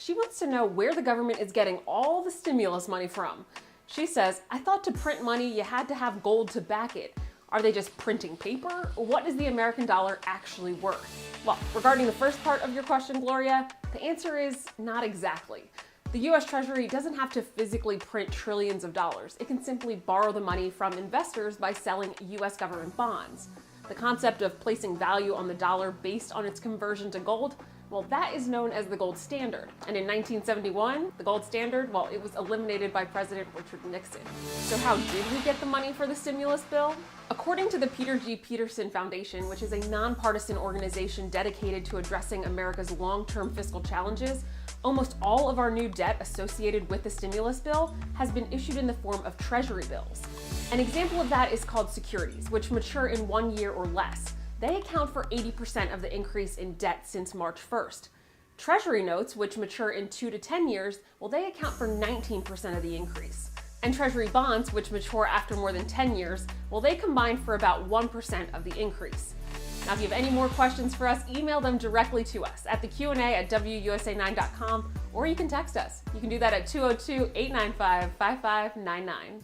She wants to know where the government is getting all the stimulus money from. She says, I thought to print money you had to have gold to back it. Are they just printing paper? What is the American dollar actually worth? Well, regarding the first part of your question, Gloria, the answer is not exactly. The US Treasury doesn't have to physically print trillions of dollars. It can simply borrow the money from investors by selling US government bonds. The concept of placing value on the dollar based on its conversion to gold, well, that is known as the gold standard. And in 1971, the gold standard, well, it was eliminated by President Richard Nixon. So how did we get the money for the stimulus bill? According to the Peter G. Peterson Foundation, which is a nonpartisan organization dedicated to addressing America's long-term fiscal challenges, almost all of our new debt associated with the stimulus bill has been issued in the form of treasury bills. An example of that is called securities, which mature in 1 year or less. They account for 80% of the increase in debt since March 1st. Treasury notes, which mature in 2 to 10 years, well, they account for 19% of the increase. And Treasury bonds, which mature after more than 10 years, well, they combine for about 1% of the increase. Now, if you have any more questions for us, email them directly to us at the Q&A@WUSA9.com, or you can text us. You can do that at 202-895-5599.